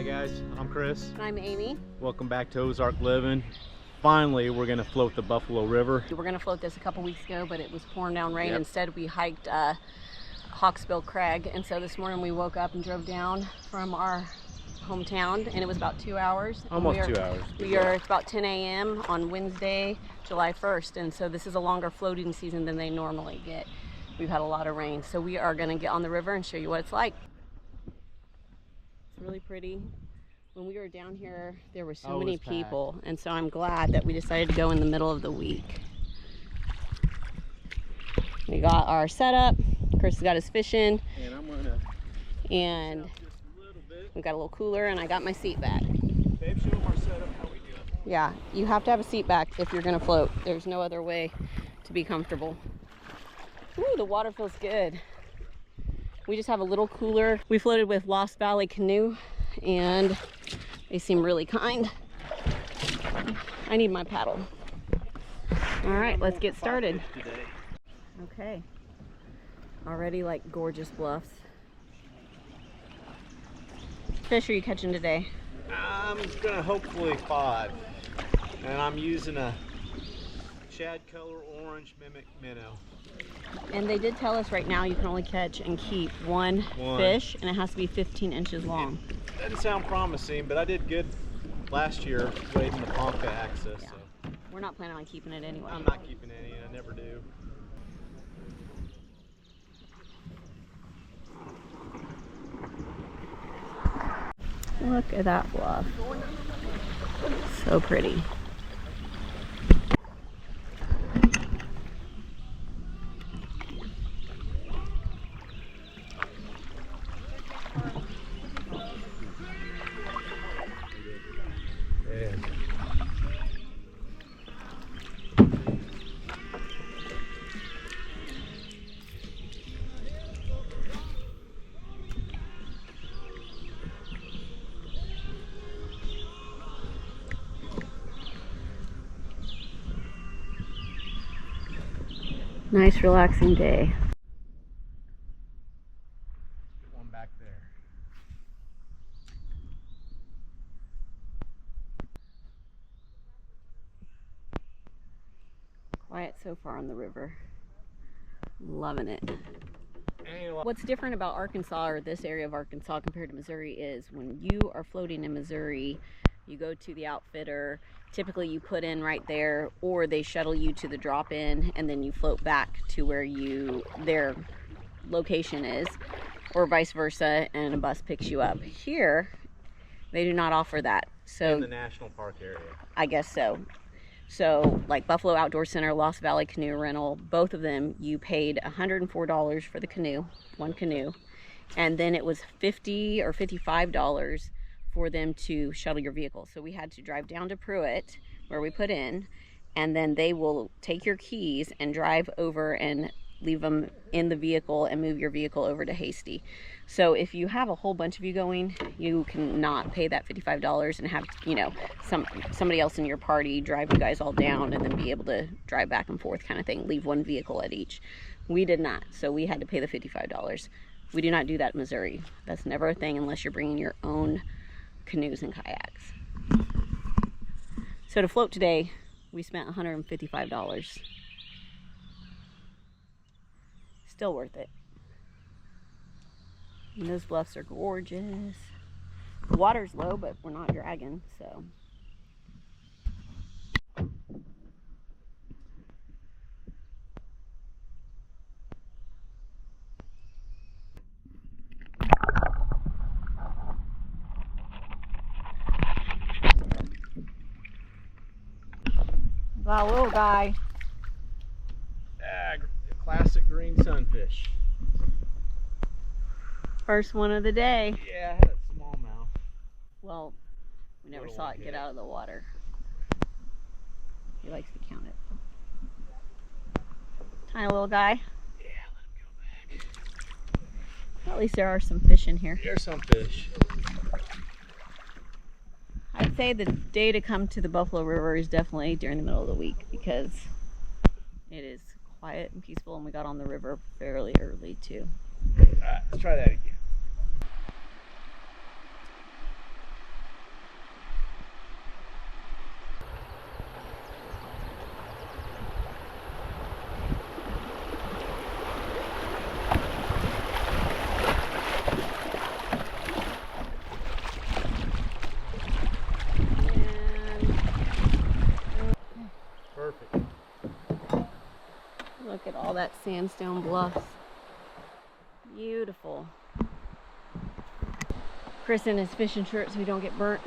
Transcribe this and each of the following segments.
guys, I'm Chris. I'm Amy. Welcome back to Ozark Living. Finally, we're going to float the Buffalo River. We were going to float this a couple weeks ago, but it was pouring down rain. Yep. Instead, we hiked Hawksbill Crag, and so this morning we woke up and drove down from our hometown, and it was about 2 hours. Almost 2 hours. It's about 10 a.m. on Wednesday, July 1st, and so this is a longer floating season than they normally get. We've had a lot of rain, so we are going to get on the river and show you what it's like. It's really pretty. When we were down here, there were so many people, and so I'm glad that we decided to go in the middle of the week. We got our setup. Chris has got his fishing. And I'm gonna and just a little bit. we got a little cooler, and I got my seat back. Babe, show them our setup, how we do it. Yeah, you have to have a seat back if you're gonna float. There's no other way to be comfortable. Ooh, the water feels good. We just have a little cooler. We floated with Lost Valley Canoe, and they seem really kind. I need my paddle. All right, let's get started. Okay. Already like gorgeous bluffs. Fish are you catching today? I'm gonna hopefully 5. And I'm using a shad color orange mimic minnow. And they did tell us right now you can only catch and keep one fish, and it has to be 15 inches long. Doesn't sound promising, but I did good last year wading the Hasty Access. Yeah. So We're not planning on keeping it anyway. I'm not keeping any, and I never do. Look at that bluff. So pretty. Nice relaxing day. One back there. Quiet so far on the river. Loving it. Anyway. What's different about Arkansas, or this area of Arkansas, compared to Missouri is when you are floating in Missouri, you go to the outfitter. Typically you put in right there, or they shuttle you to the drop-in, and then you float back to where their location is, or vice versa, and a bus picks you up. Here, they do not offer that. So in the national park area. I guess so. So like Buffalo Outdoor Center, Lost Valley Canoe Rental, both of them, you paid $104 for the canoe, one canoe, and then it was $50 or $55 for them to shuttle your vehicle. So we had to drive down to Pruitt, where we put in, and then they will take your keys and drive over and leave them in the vehicle and move your vehicle over to Hasty. So if you have a whole bunch of you going, you cannot pay that $55 and have, somebody else in your party drive you guys all down and then be able to drive back and forth kind of thing, leave one vehicle at each. We did not, so we had to pay the $55. We do not do that in Missouri. That's never a thing unless you're bringing your own canoes and kayaks. So to float today, we spent $155. Still worth it. And those bluffs are gorgeous. The water's low, but we're not dragging, so. Wow, little guy. Classic green sunfish. First one of the day. Yeah, I had a smallmouth. Well, we never saw it get out of the water. He likes to count it. Tiny little guy. Yeah, let him go back. At least there are some fish in here. There's some fish. I'd say the day to come to the Buffalo River is definitely during the middle of the week, because it is quiet and peaceful, and we got on the river fairly early too. Alright, let's try that again. that sandstone bluffs. Beautiful. Chris in his fishing shirt so we don't get burnt.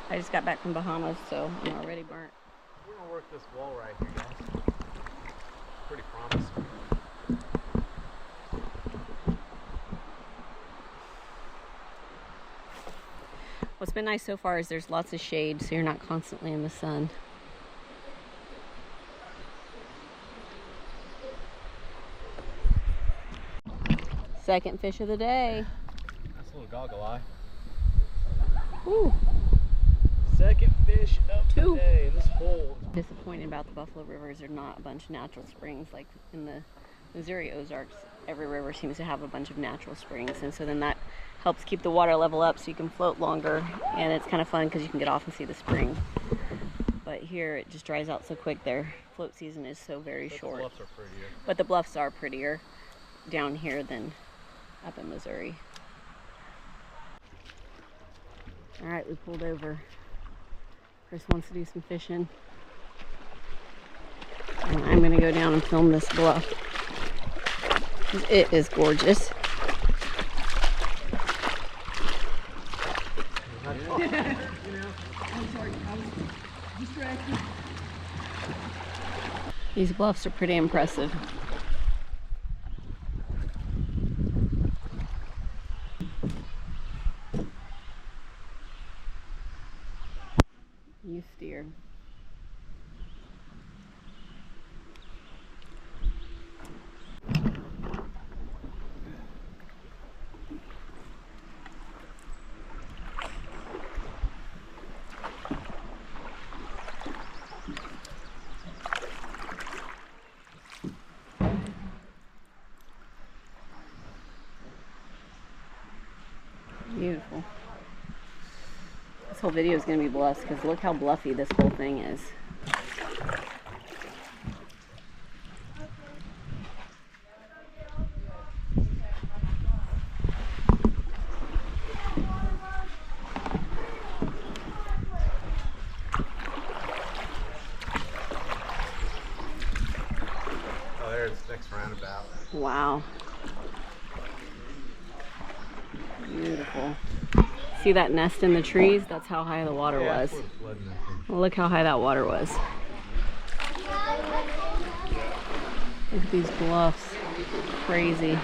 I just got back from Bahamas, so I'm already burnt. We're gonna work this wall right here, guys. Pretty promising. What's been nice so far is there's lots of shade, so you're not constantly in the sun. Second fish of the day. That's a little goggle eye. Ooh. Second fish of Two. the day in this hole. Disappointed about the Buffalo rivers are not a bunch of natural springs like in the Missouri Ozarks. Every river seems to have a bunch of natural springs, and so then that helps keep the water level up so you can float longer, and it's kind of fun because you can get off and see the spring. But here it just dries out so quick. Their float season is so very short. The bluffs are prettier. But the bluffs are prettier down here than up in Missouri. All right, we pulled over. Chris wants to do some fishing. And I'm gonna go down and film this bluff. It is gorgeous. I'm sorry, I was distracted. These bluffs are pretty impressive. You steer. Beautiful. This whole video is going to be blessed because look how bluffy this whole thing is. Oh, there's the next roundabout. Wow. Beautiful. See that nest in the trees? That's how high the water was. Well, look how high that water was. Look at these bluffs. Crazy.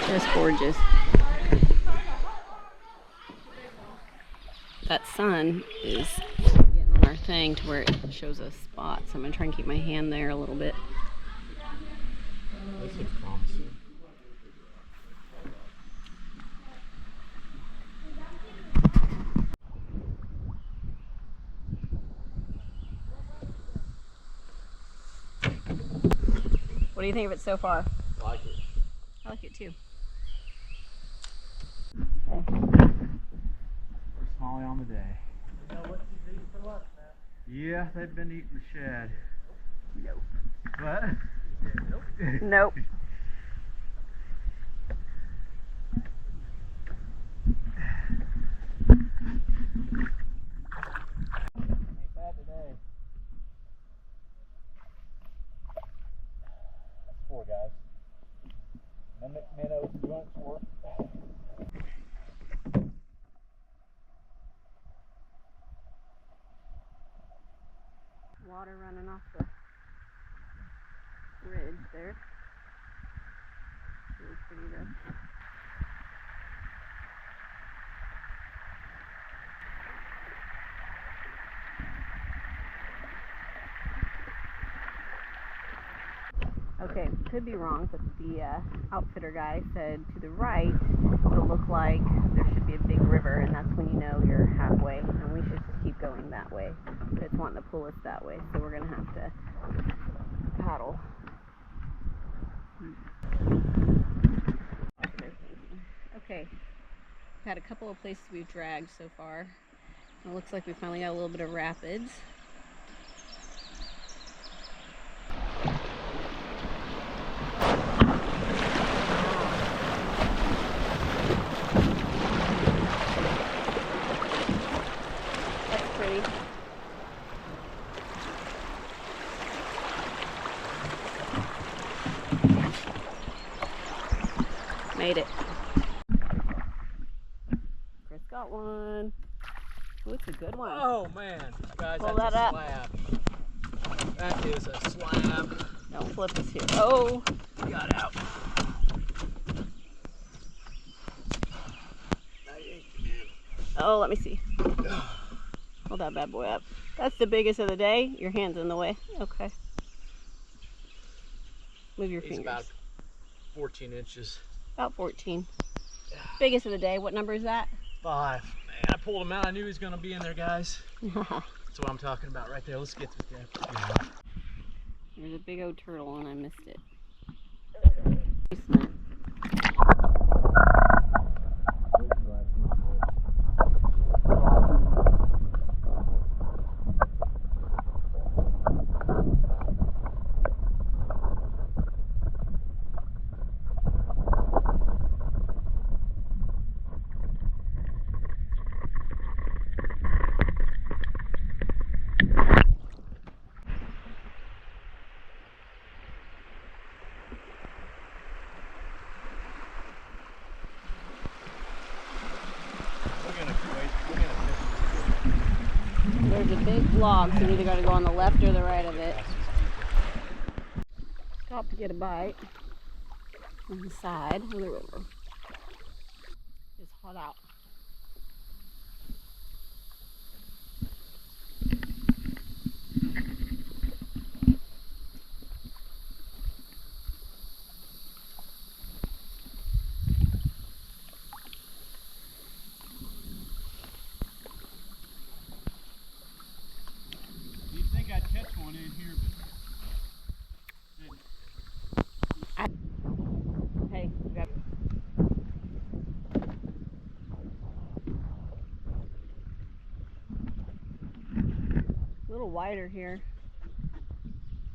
Just gorgeous. That sun is getting on our thing to where it shows us spots. So I'm going to try and keep my hand there a little bit. This looks promising. What do you think of it so far? I like it. I like it too. First smallie on the day. You know what you eat for lunch, Matt? Yeah, they've been eating the shad. Nope. What? Nope. Nope. Ain't bad today. That's 4 guys. Minnows and joints work. Water running off the ridge there. Really pretty though. Okay, could be wrong, but the outfitter guy said to the right it'll look like there should be a big river, and that's when you know you're halfway, and we should keep going that way. But it's wanting to pull us that way, so we're going to have to paddle. Okay, we've had a couple of places we've dragged so far. It looks like we finally got a little bit of rapids. Made it. Chris got one. Ooh, it's a good one. Oh man, guys, Pull that's that a up. slab. That is a slab. Don't flip us here. Oh, Got out. oh, let me see. Hold that bad boy up. That's the biggest of the day. Your hand's in the way. Okay. Move your He's fingers. about 14 inches. About 14. Biggest of the day. What number is that? 5. Man, I pulled him out. I knew he was going to be in there, guys. That's what I'm talking about right there. Let's get to that. There's a big old turtle and I missed it. There's a big log, so you either got to go on the left or the right of it. Stop to get a bite on the side of the river. It's hot out. You'd think I'd catch one in here, but Hey, you got a little wider here.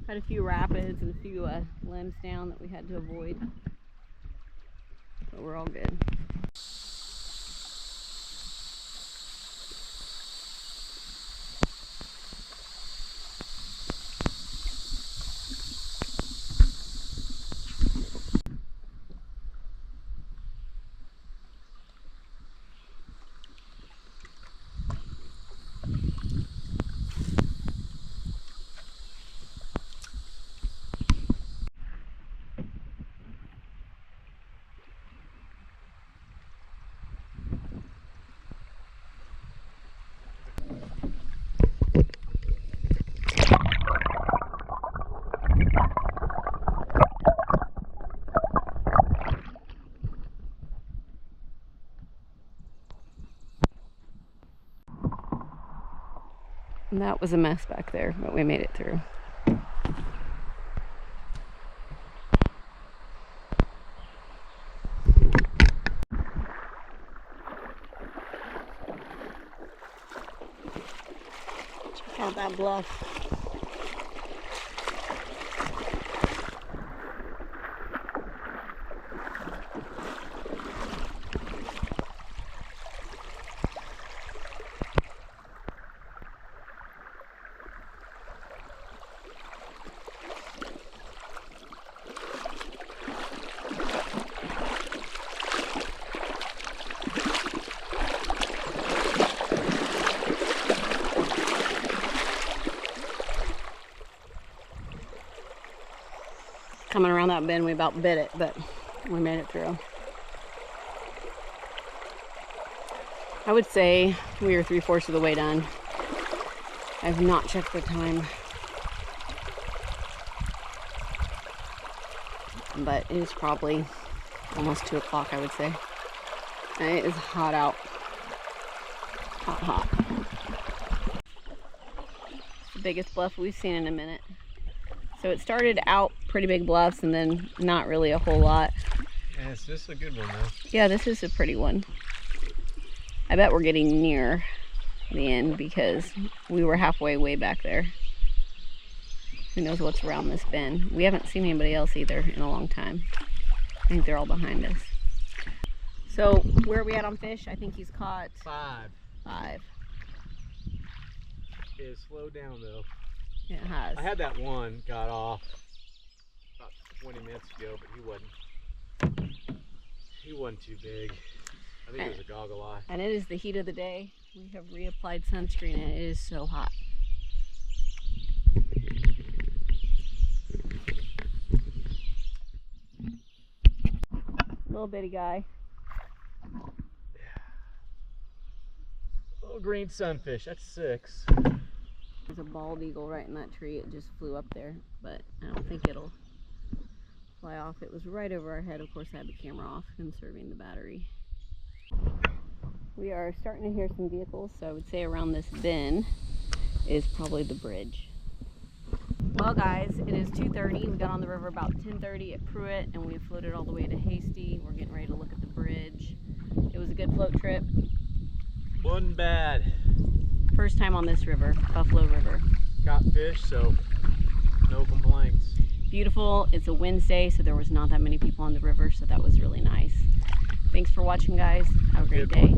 Had a few rapids and a few limbs down that we had to avoid, but we're all good. And that was a mess back there, but we made it through. Check out that bluff. Coming around that bend, we about bit it, but we made it through. I would say we are 3/4 of the way done. I have not checked the time, but it is probably almost 2 o'clock, I would say. And it is hot out. Hot, hot. It's the biggest bluff we've seen in a minute. So it started out pretty big bluffs and then not really a whole lot. yeah, this is a good one though. Yeah, this is a pretty one. I bet we're getting near the end because we were halfway way back there. Who knows what's around this bend. We haven't seen anybody else either in a long time. I think they're all behind us. So where are we at on fish? I think he's caught 5. 5. It slowed down though. It has. I had that one got off about 20 minutes ago, but He wasn't too big. I think it was a goggle eye. And it is the heat of the day. We have reapplied sunscreen and it is so hot. Little bitty guy. Little green sunfish, that's 6. There's a bald eagle right in that tree. It just flew up there, but I don't think it'll fly off. It was right over our head. Of course, I had the camera off, conserving the battery. We are starting to hear some vehicles, so I would say around this bend is probably the bridge. Well guys, it is 2:30. We got on the river about 10:30 at Pruitt, and we floated all the way to Hasty. We're getting ready to look at the bridge. It was a good float trip. Wasn't bad. First time on this river, Buffalo River. Got fish, so no complaints. Beautiful. It's a Wednesday, so there was not that many people on the river, so that was really nice. Thanks for watching, guys. Have a great day.